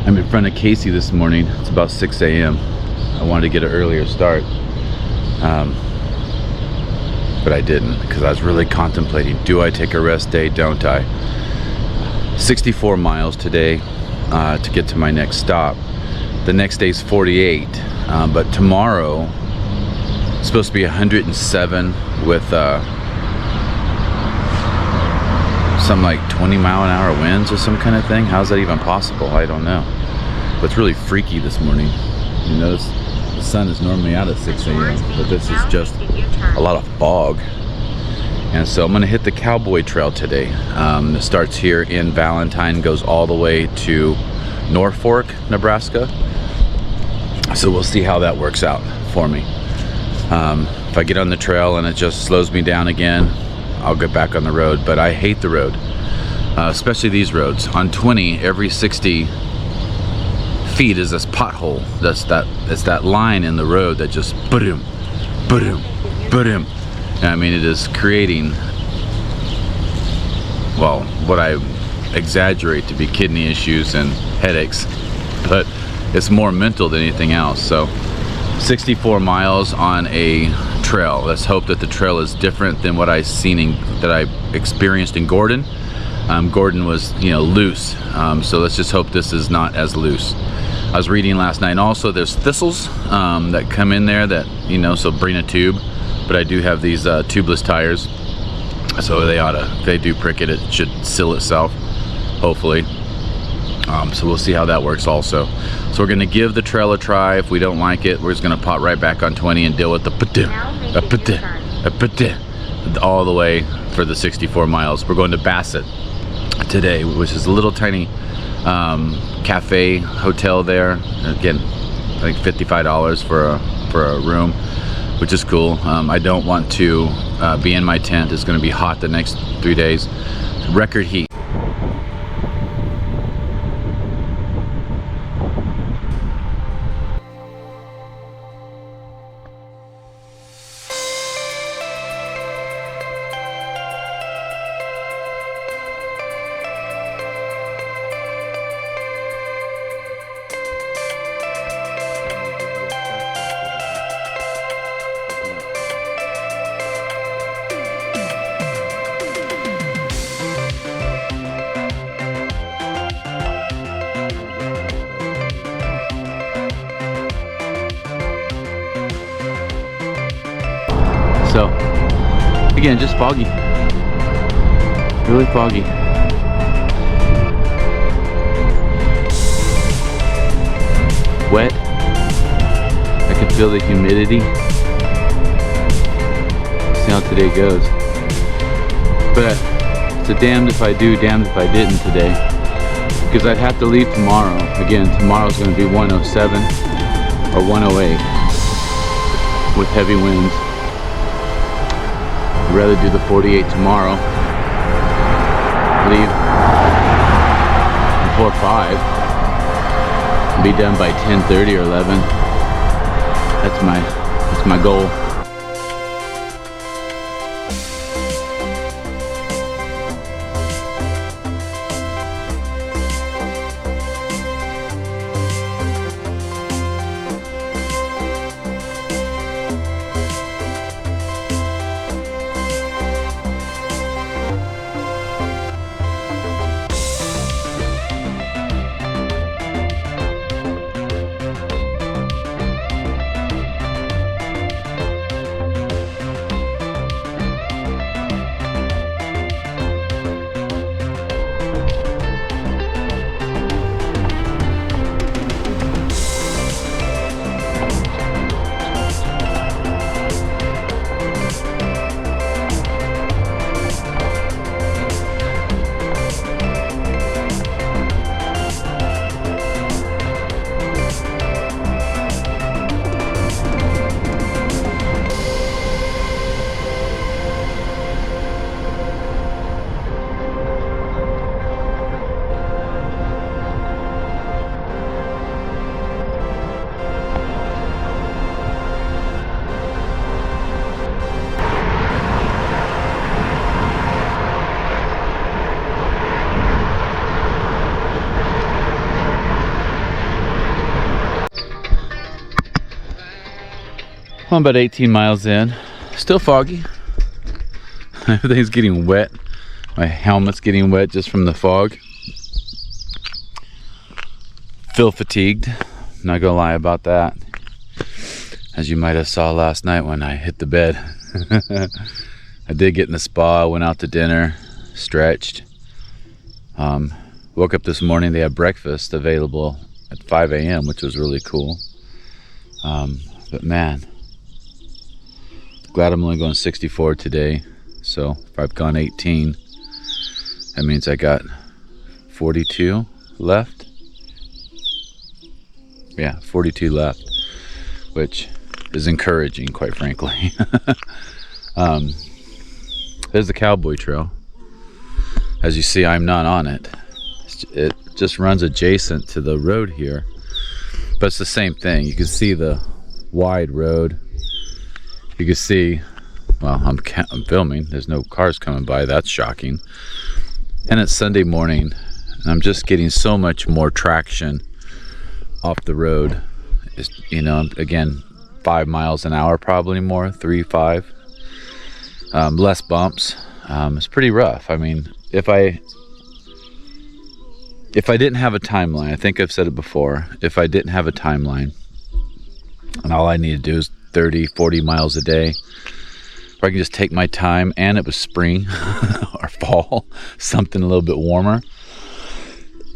I'm in front of Casey this morning. It's about 6 a.m. I wanted to get an earlier start, but I didn't, because I was really contemplating, do I take a rest day, don't I? 64 miles today to get to my next stop. The next day's 48, but tomorrow it's supposed to be 107 with some like 20-mile-an-hour winds or some kind of thing. How's that even possible? I don't know. But it's really freaky this morning. You notice the sun is normally out at 6 a.m., but this is just a lot of fog. And so I'm gonna hit the Cowboy Trail today. It starts here in Valentine, goes all the way to Norfolk, Nebraska. So we'll see how that works out for me. If I get on the trail and it just slows me down again, I'll get back on the road. But I hate the road, especially these roads. On 20, every 60 feet is this pothole. It's that line in the road that just boom, boom, boom. I mean, it is creating, well, what I exaggerate to be kidney issues and headaches, but it's more mental than anything else. So 64 miles on a trail. Let's hope that the trail is different than what I experienced in Gordon. Gordon was, loose. So let's just hope this is not as loose. I was reading last night, and also there's thistles that come in there that, so bring a tube. But I do have these tubeless tires, so if they do prick it, it should seal itself, hopefully. So we'll see how that works also. So we're gonna give the trail a try. If we don't like it, we're just gonna pop right back on 20 and deal with the all the way for the 64 miles. We're going to Bassett today, which is a little tiny cafe hotel there. Again, I think $55 for a room, which is cool. I don't want to be in my tent. It's gonna be hot the next 3 days. Record heat. So, again, just foggy. Really foggy. Wet. I can feel the humidity. See how today goes. But it's a damned if I do, damned if I didn't today. Because I'd have to leave tomorrow. Again, tomorrow's going to be 107 or 108 with heavy winds. I'd rather do the 48 tomorrow, leave before 5, and be done by 10:30 or 11. That's my goal. I'm about 18 miles in. Still foggy. Everything's getting wet. My helmet's getting wet just from the fog. Feel fatigued. Not gonna lie about that. As you might have saw last night when I hit the bed. I did get in the spa, went out to dinner, stretched. Woke up this morning, they had breakfast available at 5 a.m., which was really cool. But man, glad I'm only going 64 today. So if I've gone 18, that means I got 42 left. Yeah, 42 left, which is encouraging, quite frankly. There's the cowboy trail. As you see, I'm not on it. It just runs adjacent to the road here, but it's the same thing. You can see the wide road. You can see, well, I'm filming. There's no cars coming by. That's shocking. And it's Sunday morning, and I'm just getting so much more traction off the road. It's, you know, again, 5 miles an hour, probably more, 3, 5. Less bumps. It's pretty rough. I mean, if I didn't have a timeline, I think I've said it before, if I didn't have a timeline and all I need to do is 30, 40 miles a day, or I can just take my time, and it was spring or fall, something a little bit warmer,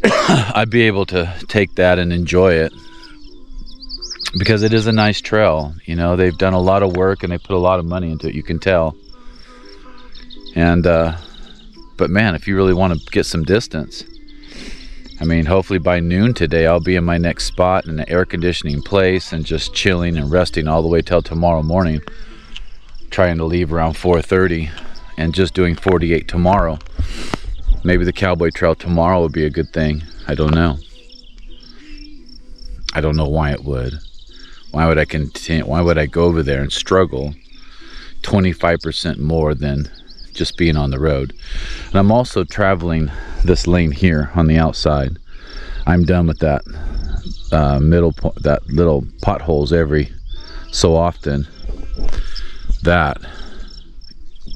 I'd be able to take that and enjoy it, because it is a nice trail. You know, they've done a lot of work and they put a lot of money into it, you can tell. And but man, if you really want to get some distance, I mean, hopefully by noon today I'll be in my next spot in an air conditioning place and just chilling and resting all the way till tomorrow morning, trying to leave around 4:30 and just doing 48 tomorrow. Maybe the cowboy trail tomorrow would be a good thing. I don't know. I don't know why it would. Why would I continue? Why would I go over there and struggle 25% more than just being on the road? And I'm also traveling this lane here on the outside. I'm done with that that little potholes every so often. That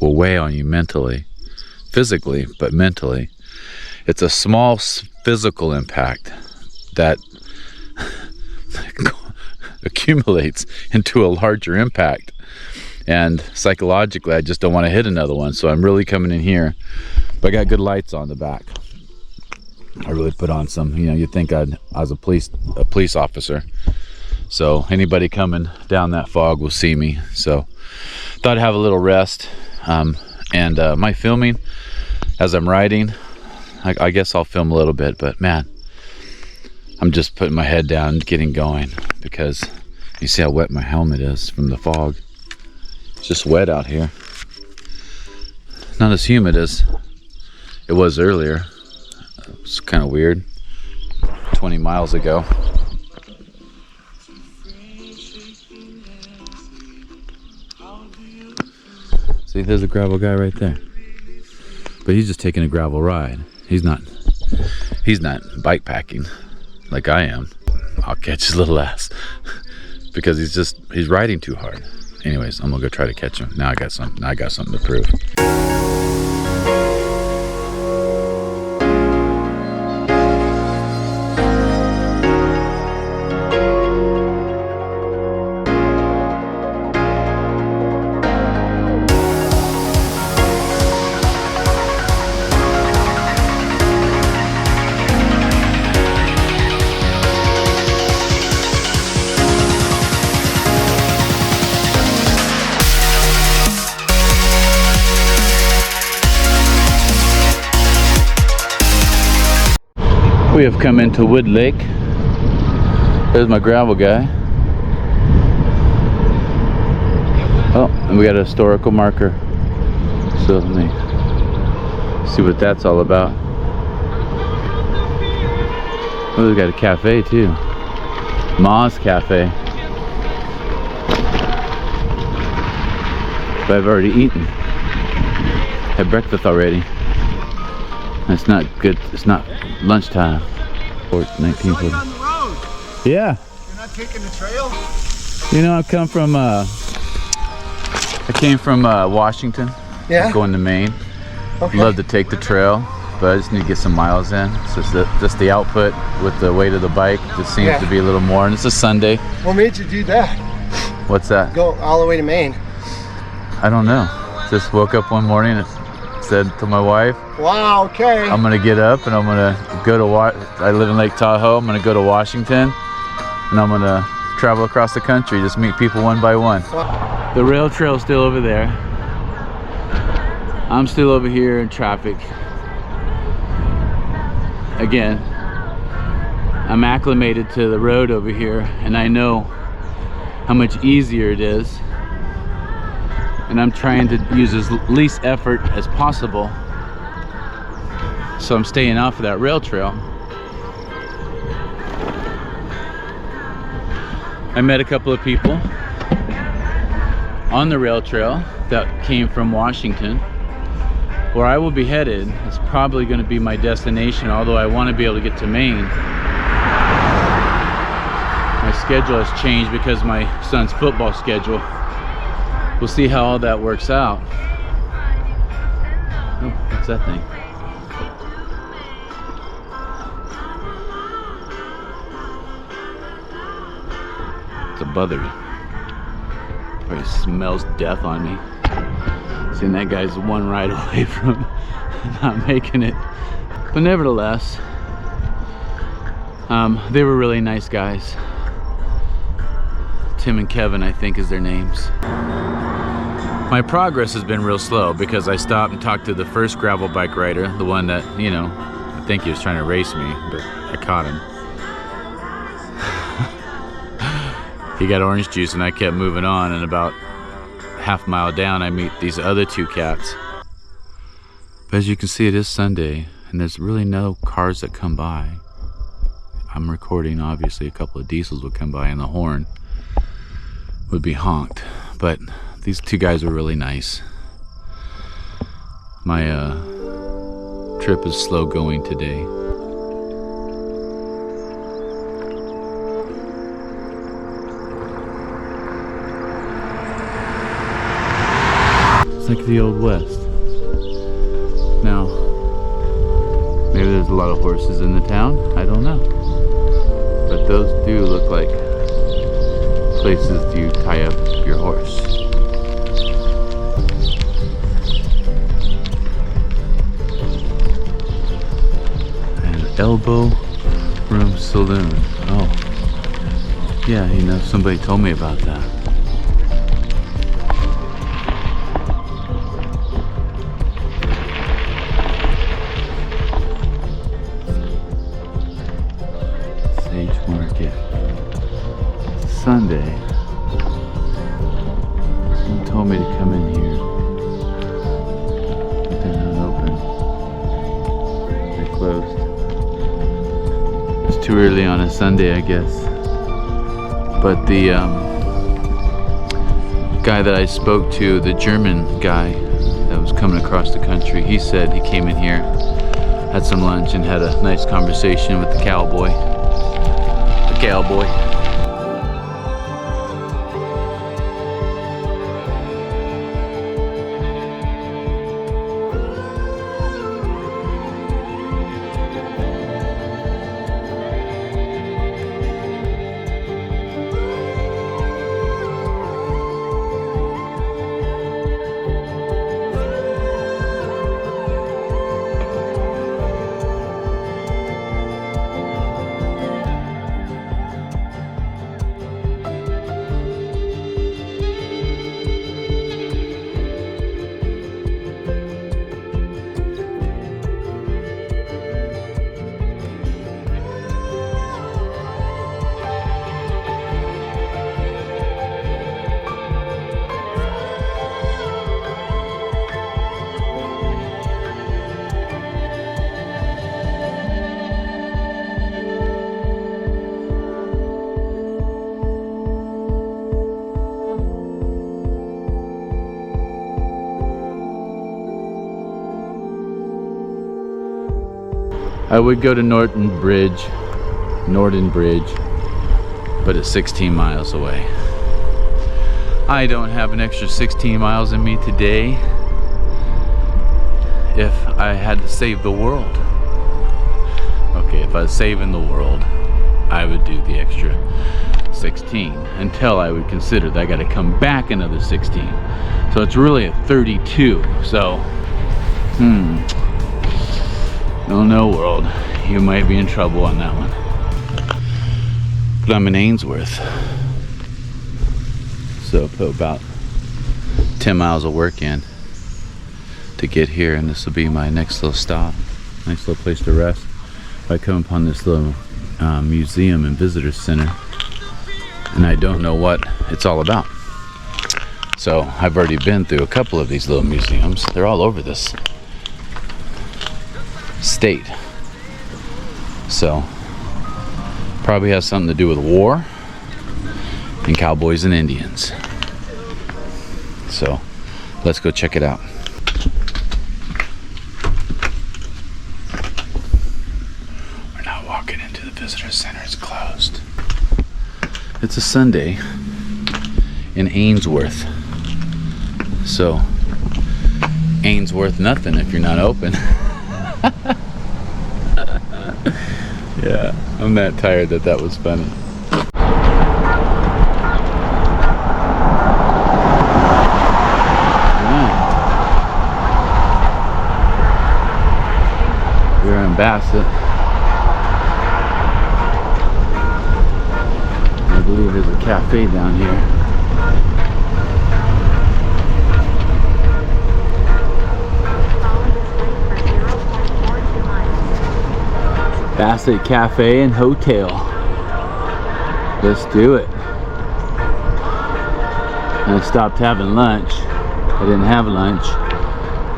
will weigh on you mentally, physically, but mentally. It's a small physical impact that accumulates into a larger impact. And psychologically, I just don't want to hit another one. So I'm really coming in here. But I got good lights on the back. I really put on some, you know, you'd think I was a police officer. So anybody coming down that fog will see me. So thought I'd have a little rest. My filming as I'm riding, I guess I'll film a little bit. But man, I'm just putting my head down and getting going, because you see how wet my helmet is from the fog. It's just wet out here. Not as humid as it was earlier. It's kind of weird. 20 miles ago. See, there's a gravel guy right there. But he's just taking a gravel ride. He's not bike packing like I am. I'll catch his little ass because he's riding too hard. Anyways, I'm gonna go try to catch him. Now I got something to prove. We have come into Wood Lake. There's my gravel guy. Oh, and we got a historical marker. So let me see what that's all about. Oh, we got a cafe too. Ma's Cafe. But I've already eaten. Had breakfast already. It's not good. It's not lunchtime. 1940. On the road. Yeah. You're not taking the trail? You know, I've come from I came from Washington. Yeah? Going to Maine. Okay. Love to take the trail, but I just need to get some miles in. So it's just the output with the weight of the bike just seems to be a little more. And it's a Sunday. What made you do that? What's that? Go all the way to Maine. I don't know. Just woke up one morning and said to my wife, wow, okay. I'm gonna get up and I'm gonna go to I live in Lake Tahoe. I'm gonna go to Washington and I'm gonna travel across the country, just meet people one by one. Wow. The rail trail's still over there. I'm still over here in traffic. Again, I'm acclimated to the road over here and I know how much easier it is. And I'm trying to use as least effort as possible. So I'm staying off of that rail trail. I met a couple of people on the rail trail that came from Washington. Where I will be headed is probably going to be my destination, although I want to be able to get to Maine. My schedule has changed because of my son's football schedule. We'll see how all that works out. Oh, what's that thing? It's a buzzard. Probably smells death on me. Seeing that guy's one ride away from not making it. But nevertheless, they were really nice guys. Tim and Kevin, I think, is their names. My progress has been real slow because I stopped and talked to the first gravel bike rider, the one that, you know, I think he was trying to race me, but I caught him. He got orange juice and I kept moving on, and about half mile down I meet these other two cats. But as you can see, it is Sunday and there's really no cars that come by. I'm recording, obviously a couple of diesels would come by and the horn would be honked, but these two guys were really nice. My trip is slow going today. It's like the Old West. Now, maybe there's a lot of horses in the town, I don't know. But those do look like places you tie up your horse. And Elbow Room Saloon. Oh, yeah, you know, somebody told me about that. Market. It's Sunday. Someone told me to come in here. But they're not open. They're closed. It's too early on a Sunday, I guess. But the guy that I spoke to, the German guy that was coming across the country, he said he came in here, had some lunch, and had a nice conversation with the cowboy. Cowboy. I would go to Norton Bridge, but it's 16 miles away. I don't have an extra 16 miles in me today if I had to save the world. Okay, if I was saving the world, I would do the extra 16 until I would consider that I got to come back another 16. So it's really a 32. So, no, no, world. You might be in trouble on that one. But I'm in Ainsworth. So put about 10 miles of work in to get here, and this will be my next little stop. Nice little place to rest. I come upon this little museum and visitor center, and I don't know what it's all about. So I've already been through a couple of these little museums. They're all over this state. So probably has something to do with war and cowboys and Indians. So let's go check it out. We're not walking into the visitor center, it's closed. It's a Sunday in Ainsworth. So ain't worth nothing if you're not open. Yeah, I'm that tired that was funny. We're in Bassett. I believe there's a cafe down here. Bassett Cafe and Hotel. Let's do it. I stopped having lunch. I didn't have lunch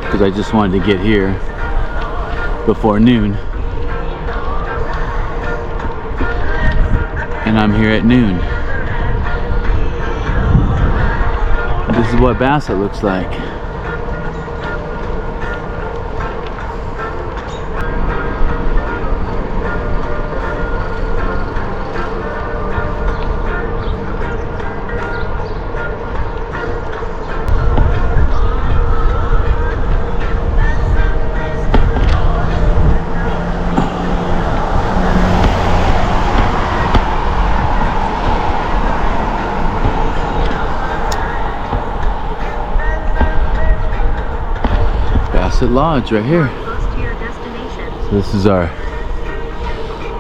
because I just wanted to get here before noon. And I'm here at noon. This is what Bassett looks like. Bassett Lodge right here. So this is our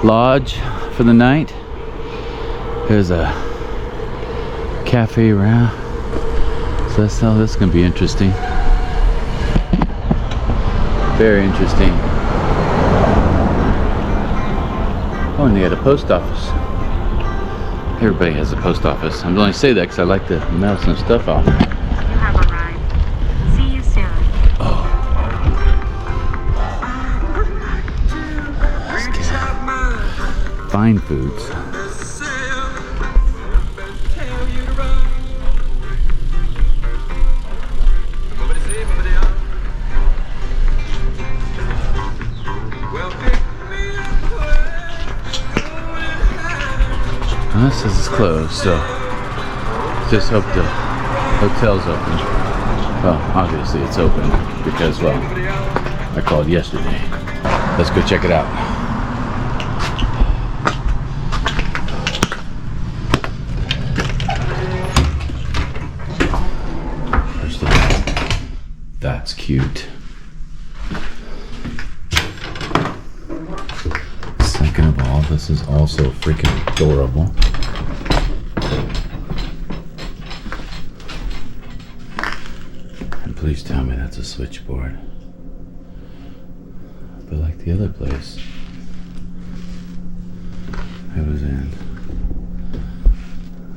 lodge for the night. There's a cafe around. So that's how this is going to be interesting. Very interesting. Oh, and they got a post office. Everybody has a post office. I'm only say that because I like to mail some stuff off. Fine foods. Well, this says it's closed, so just hope the hotel's open. Well, obviously it's open because, well, I called yesterday. Let's go check it out. That's cute. Second of all, this is also freaking adorable. And please tell me that's a switchboard. But like the other place I was in,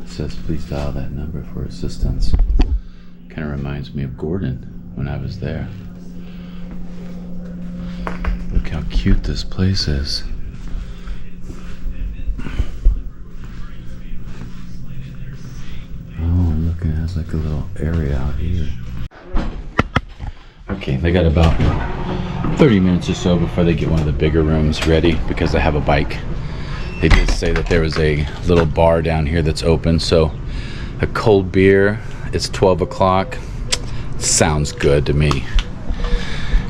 it says please dial that number for assistance. Kind of reminds me of Gordon when I was there. Look how cute this place is. Oh, look, it has like a little area out here. Okay, they got about 30 minutes or so before they get one of the bigger rooms ready because I have a bike. They did say that there was a little bar down here that's open, so a cold beer It's 12 o'clock. Sounds good to me.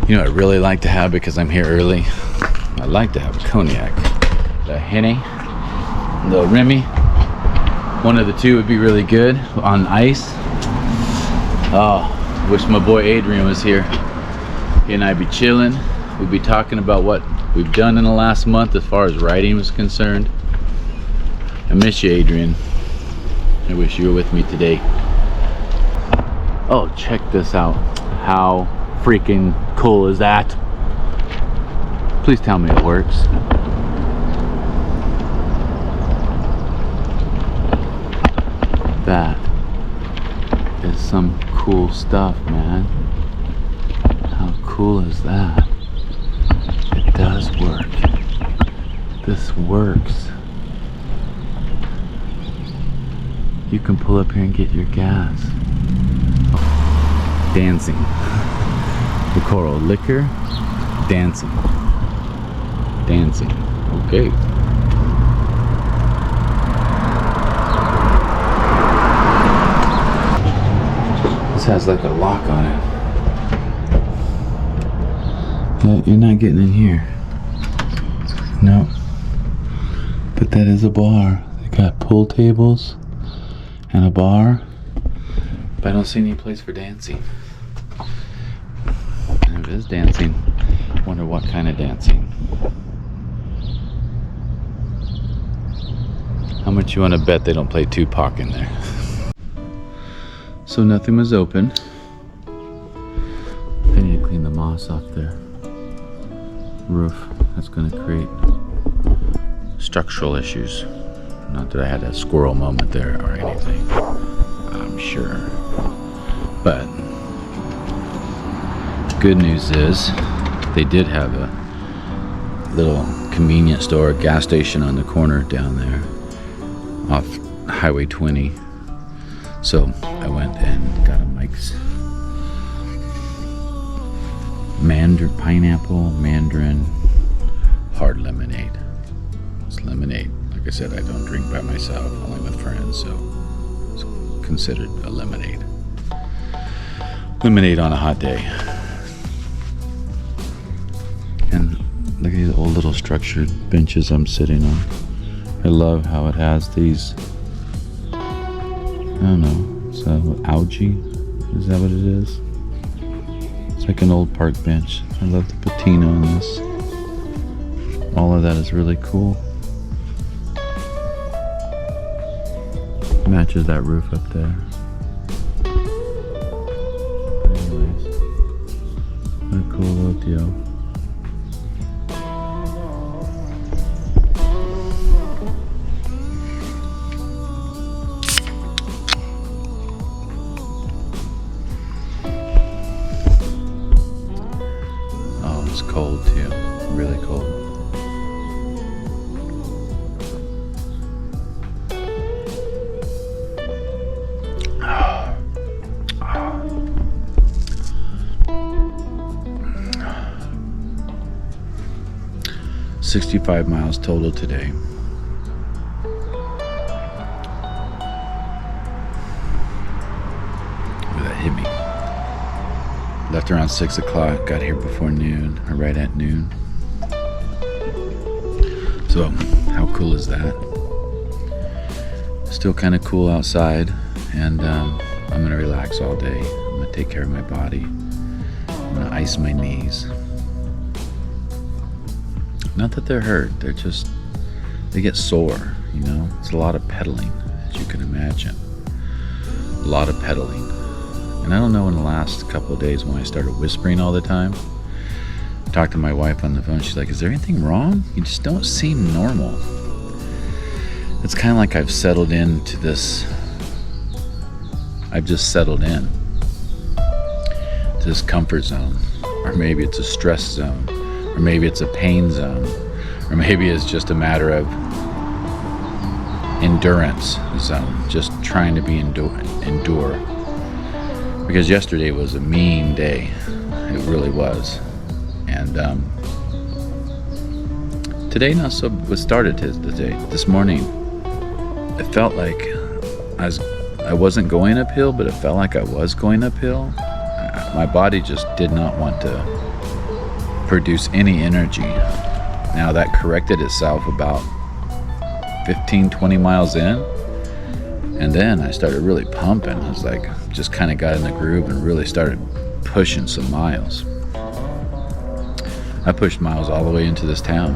You know what I really like to have because I'm here early? I like to have a cognac. The Henny, the Remy. One of the two would be really good on ice. Oh, wish my boy Adrian was here. He and I'd be chilling. We'd be talking about what we've done in the last month as far as writing was concerned. I miss you, Adrian. I wish you were with me today. Oh, check this out. How freaking cool is that? Please tell me it works. That is some cool stuff, man. How cool is that? It does work. This works. You can pull up here and get your gas. Dancing. The coral liquor. Dancing. Dancing. Okay. This has like a lock on it. But you're not getting in here. No. But that is a bar. They got pool tables and a bar. But I don't see any place for dancing. And if it is dancing, I wonder what kind of dancing. How much you want to bet they don't play Tupac in there? So nothing was open. I need to clean the moss off their roof. That's going to create structural issues. Not that I had a squirrel moment there or anything, I'm sure. But the good news is they did have a little convenience store, gas station on the corner down there off Highway 20. So I went and got a Mike's pineapple, mandarin, hard lemonade. It's lemonade. Like I said, I don't drink by myself, only with friends, so it's considered a lemonade. Lemonade on a hot day. And look at these old little structured benches I'm sitting on. I love how it has these, I don't know, is that what, algae? Is that what it is? It's like an old park bench. I love the patina on this. All of that is really cool. Matches that roof up there. But anyways, what a cool little deal. Oh, it's cold too. Really cold. Oh. 65 miles total today. That hit me. Left around 6 o'clock, got here before noon, or right at noon. So, how cool is that? Still kind of cool outside, and I'm gonna relax all day. I'm gonna take care of my body. I'm gonna ice my knees. Not that they're hurt, they get sore, you know? It's a lot of pedaling, as you can imagine. A lot of pedaling. And I don't know, in the last couple of days when I started whispering all the time, I talked to my wife on the phone, she's like, is there anything wrong? You just don't seem normal. It's kind of like I've settled into this, I've just settled in to this comfort zone. Or maybe it's a stress zone. Or maybe it's a pain zone. Or maybe it's just a matter of endurance zone. Just trying to be endure. Because yesterday was a mean day. It really was. And today not so, what started today, this morning, it felt like I was I wasn't going uphill, but it felt like I was going uphill. My body just did not want to produce any energy. Now that corrected itself about 15, 20 miles in. And then I started really pumping. I was like, just kind of got in the groove and really started pushing some miles. I pushed miles all the way into this town.